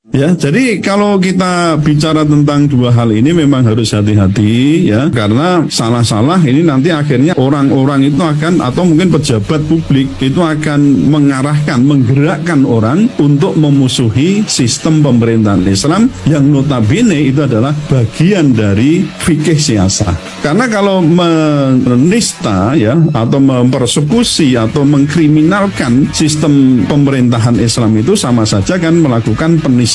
Ya, jadi kalau kita bicara tentang dua hal ini memang harus hati-hati ya, karena salah-salah ini nanti akhirnya orang-orang itu akan, atau mungkin pejabat publik itu akan mengarahkan, menggerakkan orang untuk memusuhi sistem pemerintahan Islam yang notabene itu adalah bagian dari fikih siasah. Karena kalau menista ya, atau mempersekusi atau mengkriminalkan sistem pemerintahan Islam itu sama saja kan melakukan penistaan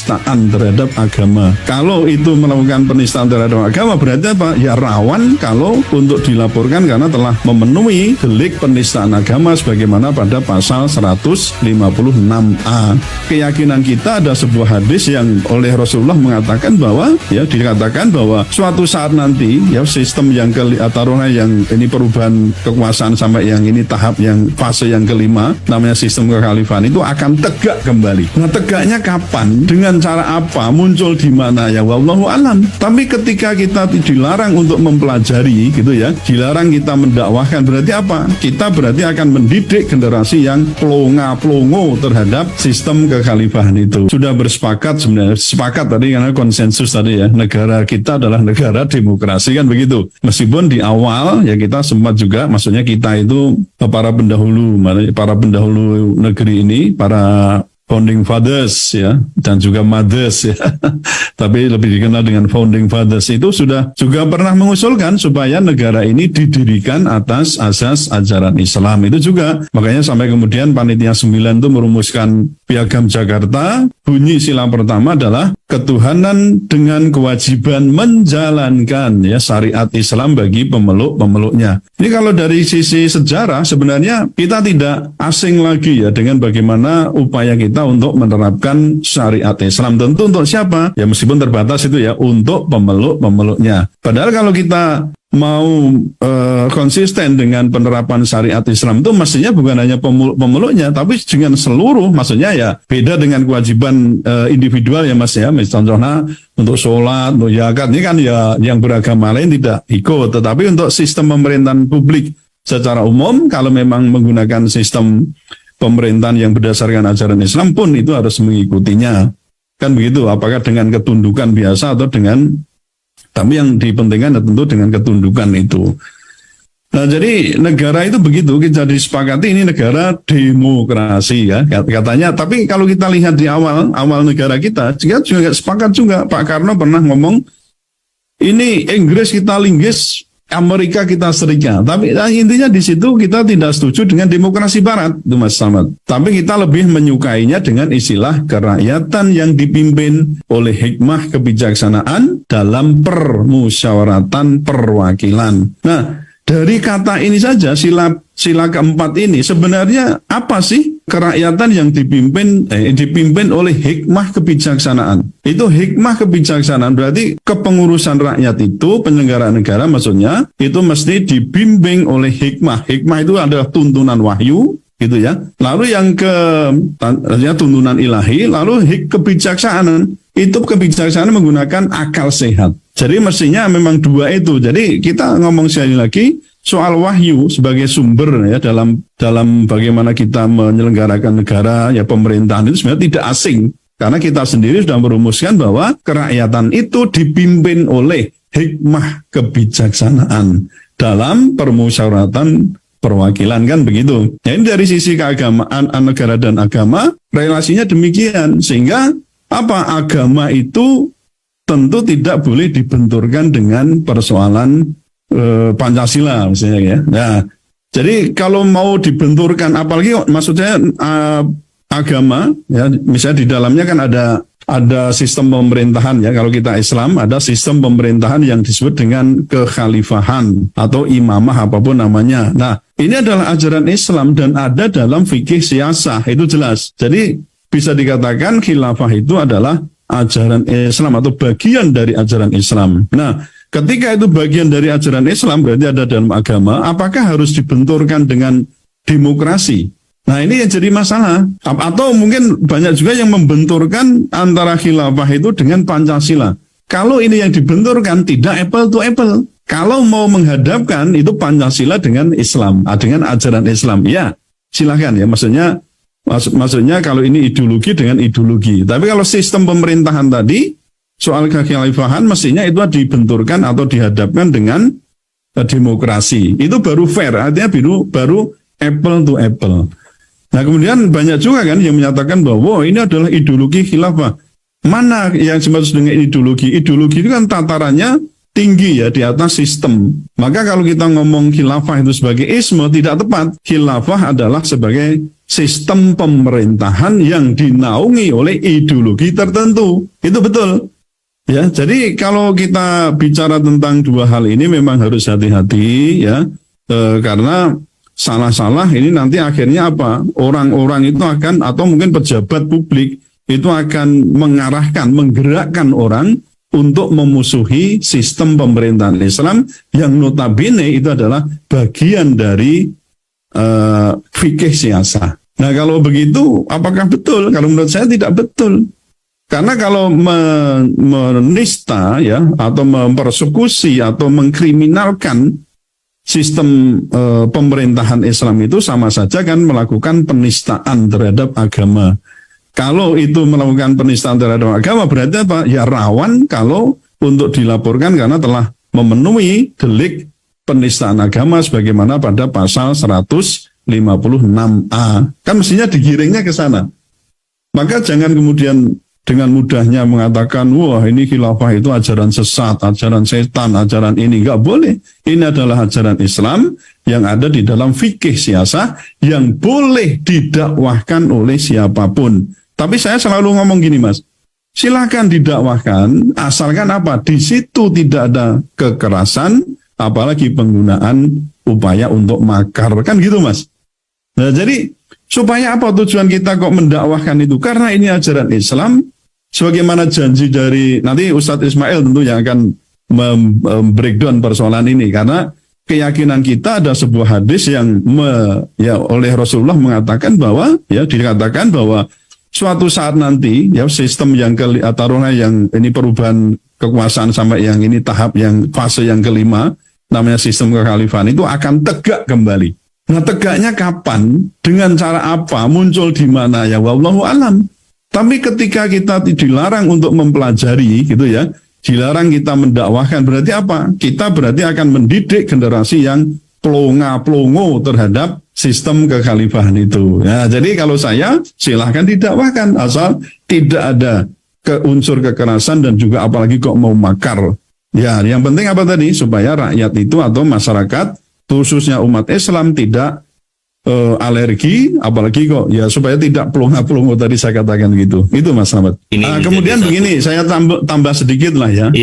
terhadap agama. Kalau itu melakukan penistaan terhadap agama berarti apa? Ya rawan kalau untuk dilaporkan karena telah memenuhi delik penistaan agama sebagaimana pada pasal 156A. Keyakinan kita ada sebuah hadis yang oleh Rasulullah mengatakan bahwa ya dikatakan bahwa suatu saat nanti ya sistem yang taruhnya yang ini perubahan kekuasaan sampai yang ini tahap yang fase yang kelima namanya sistem kekhalifahan itu akan tegak kembali. Nah, tegaknya kapan? Dengan cara apa? Muncul di mana? Ya wallahu alam. Tapi ketika kita dilarang untuk mempelajari gitu ya, dilarang kita mendakwahkan, berarti apa? Kita berarti akan mendidik generasi yang plonga-plongo terhadap sistem kekhalifahan itu. Sudah bersepakat sebenarnya, sepakat tadi karena konsensus tadi ya, negara kita adalah negara demokrasi kan begitu. Meskipun di awal ya kita sempat juga, maksudnya kita itu para pendahulu negeri ini, para founding fathers ya, dan juga mothers ya, tapi lebih dikenal dengan founding fathers itu sudah juga pernah mengusulkan supaya negara ini didirikan atas asas ajaran Islam itu juga. Makanya sampai kemudian Panitia 9 itu merumuskan Piagam Jakarta, bunyi sila pertama adalah ketuhanan dengan kewajiban menjalankan ya syariat Islam bagi pemeluk-pemeluknya. Ini kalau dari sisi sejarah sebenarnya kita tidak asing lagi ya dengan bagaimana upaya kita untuk menerapkan syariat Islam. Tentu untuk siapa? Ya meskipun terbatas itu ya untuk pemeluk-pemeluknya. Padahal kalau kita mau konsisten dengan penerapan syariat Islam itu mestinya bukan hanya pemeluknya tapi dengan seluruh, maksudnya ya beda dengan kewajiban individual ya Mas ya. Contohnya untuk sholat, untuk zakat ini kan ya yang beragama lain tidak ikut, tetapi untuk sistem pemerintahan publik secara umum kalau memang menggunakan sistem pemerintahan yang berdasarkan ajaran Islam pun itu harus mengikutinya. Kan begitu, apakah dengan ketundukan biasa atau dengan, tapi yang dipentingkan tentu dengan ketundukan itu. Nah, jadi negara itu begitu, kita disepakati ini negara demokrasi ya katanya. Tapi kalau kita lihat di awal negara kita juga sepakat juga. Pak Karno pernah ngomong, ini Inggris kita linggis, Amerika kita serikat. Tapi intinya di situ kita tidak setuju dengan demokrasi Barat, itu Mas Samad. Tapi kita lebih menyukainya dengan istilah kerakyatan yang dipimpin oleh hikmah kebijaksanaan dalam permusyawaratan perwakilan. Nah, dari kata ini saja, sila keempat ini sebenarnya apa sih? Kerakyatan yang dipimpin oleh hikmah kebijaksanaan. Itu hikmah kebijaksanaan berarti kepengurusan rakyat itu, penyelenggaraan negara maksudnya, itu mesti dibimbing oleh hikmah. Hikmah itu adalah tuntunan wahyu, gitu ya. Lalu yang tuntunan ilahi, lalu kebijaksanaan. Itu kebijaksanaan menggunakan akal sehat. Jadi mestinya memang dua itu. Jadi kita ngomong sekali lagi, soal wahyu sebagai sumber ya dalam bagaimana kita menyelenggarakan negara ya pemerintahan itu sebenarnya tidak asing karena kita sendiri sudah merumuskan bahwa kerakyatan itu dipimpin oleh hikmah kebijaksanaan dalam permusyawaratan perwakilan kan begitu. Ya, ini dari sisi keagamaan negara dan agama relasinya demikian sehingga apa agama itu tentu tidak boleh dibenturkan dengan persoalan Pancasila misalnya ya. Nah, jadi kalau mau dibenturkan apalagi maksudnya agama ya, misalnya di dalamnya kan ada sistem pemerintahan ya. Kalau kita Islam ada sistem pemerintahan yang disebut dengan kekhalifahan atau imamah apapun namanya. Nah, ini adalah ajaran Islam dan ada dalam fikih siasah, itu jelas. Jadi bisa dikatakan khilafah itu adalah ajaran Islam atau bagian dari ajaran Islam. Nah, ketika itu bagian dari ajaran Islam berarti ada dalam agama, apakah harus dibenturkan dengan demokrasi? Nah, ini yang jadi masalah. Atau mungkin banyak juga yang membenturkan antara khilafah itu dengan Pancasila. Kalau ini yang dibenturkan tidak apple to apple. Kalau mau menghadapkan itu Pancasila dengan Islam, dengan ajaran Islam, ya silakan ya. Maksudnya Maksudnya kalau ini ideologi dengan ideologi. Tapi kalau sistem pemerintahan tadi, soal kekhalifahan mestinya itu dibenturkan atau dihadapkan dengan demokrasi. Itu baru fair, artinya baru apple to apple. Nah kemudian banyak juga kan yang menyatakan bahwa ini adalah ideologi khilafah. Mana yang dimaksud dengan ideologi? Ideologi itu kan tatarannya tinggi ya di atas sistem. Maka kalau kita ngomong khilafah itu sebagai isme tidak tepat. Khilafah adalah sebagai sistem pemerintahan yang dinaungi oleh ideologi tertentu. Itu betul. Ya, jadi kalau kita bicara tentang dua hal ini memang harus hati-hati ya, karena salah-salah ini nanti akhirnya apa? Orang-orang itu akan atau mungkin pejabat publik itu akan mengarahkan, menggerakkan orang untuk memusuhi sistem pemerintahan Islam yang notabene itu adalah bagian dari fikih siasah. Nah kalau begitu apakah betul? Kalau menurut saya tidak betul. Karena kalau menista ya atau mempersekusi atau mengkriminalkan sistem pemerintahan Islam itu sama saja kan melakukan penistaan terhadap agama. Kalau itu melakukan penistaan terhadap agama berarti apa? Ya rawan kalau untuk dilaporkan karena telah memenuhi delik penistaan agama sebagaimana pada pasal 156A. Kan mestinya digiringnya ke sana. Maka jangan kemudian dengan mudahnya mengatakan, wah ini khilafah itu ajaran sesat, ajaran setan, ajaran ini. Enggak boleh. Ini adalah ajaran Islam yang ada di dalam fikih siasah yang boleh didakwahkan oleh siapapun. Tapi saya selalu ngomong gini mas, silakan didakwahkan, asalkan apa? Di situ tidak ada kekerasan, apalagi penggunaan upaya untuk makar. Kan gitu mas. Nah jadi supaya apa tujuan kita kok mendakwahkan itu? Karena ini ajaran Islam, sebagaimana janji dari nanti Ustadz Ismail tentu yang akan breakdown persoalan ini, karena keyakinan kita ada sebuah hadis yang oleh Rasulullah mengatakan bahwa dikatakan bahwa suatu saat nanti ya sistem yang taruhnya yang ini perubahan kekuasaan sampai yang ini tahap yang fase yang kelima namanya sistem kekhalifahan itu akan tegak kembali. Nah tegaknya kapan? Dengan cara apa? Muncul di mana? Ya wallahu alam. Tapi ketika kita dilarang untuk mempelajari gitu ya, dilarang kita mendakwahkan berarti apa? Kita berarti akan mendidik generasi yang plonga-plongo terhadap sistem kekhalifahan itu. Nah, jadi kalau saya silahkan didakwahkan asal tidak ada unsur kekerasan dan juga apalagi kok mau makar. Ya, yang penting apa tadi? Supaya rakyat itu atau masyarakat khususnya umat Islam tidak alergi, apalagi kok ya supaya tidak pelongo-pelongo tadi saya katakan gitu. Itu Mas Ahmad. Kemudian begini, saya tambah sedikit lah ya.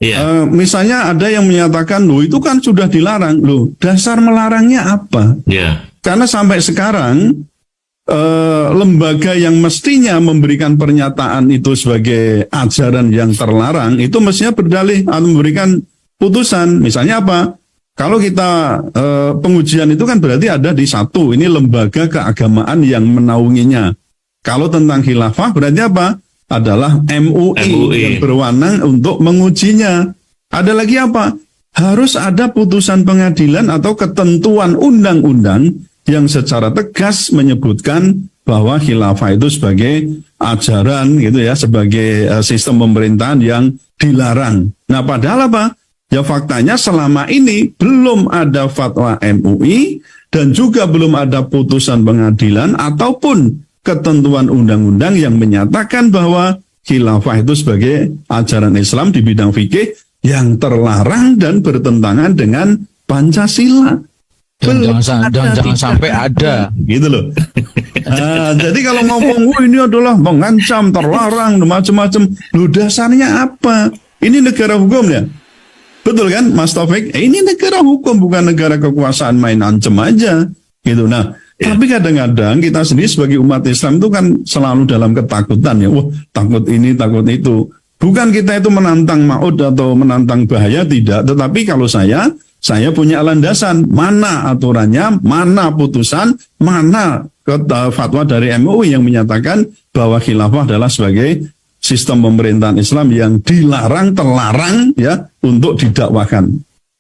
Iya. Misalnya ada yang menyatakan, loh itu kan sudah dilarang. Loh, dasar melarangnya apa? Iya. Karena sampai sekarang lembaga yang mestinya memberikan pernyataan itu sebagai ajaran yang terlarang itu mestinya berdalih atau memberikan putusan. Misalnya apa? Kalau kita pengujian itu kan berarti ada di satu, ini lembaga keagamaan yang menaunginya. Kalau tentang khilafah berarti apa? Adalah MUI yang berwenang untuk mengujinya. Ada lagi apa? Harus ada putusan pengadilan atau ketentuan undang-undang yang secara tegas menyebutkan bahwa khilafah itu sebagai ajaran gitu ya, sebagai sistem pemerintahan yang dilarang. Nah padahal apa? Ya faktanya selama ini belum ada fatwa MUI dan juga belum ada putusan pengadilan ataupun ketentuan undang-undang yang menyatakan bahwa khilafah itu sebagai ajaran Islam di bidang fikih yang terlarang dan bertentangan dengan Pancasila. Jangan sampai ada gitu loh. Nah, jadi kalau ngomong ini adalah mengancam, terlarang, macam-macam, lu dasarnya apa? Ini negara hukum ya. Betul kan Mas Taufik? Ini negara hukum bukan negara kekuasaan main ancem aja gitu. Nah, tapi kadang-kadang kita sendiri sebagai umat Islam itu kan selalu dalam ketakutan ya. Wah, takut ini, takut itu. Bukan kita itu menantang maut atau menantang bahaya, tidak. Tetapi kalau saya punya landasan. Mana aturannya, mana putusan, mana fatwa dari MUI yang menyatakan bahwa khilafah adalah sebagai sistem pemerintahan Islam yang dilarang, terlarang ya untuk didakwahkan.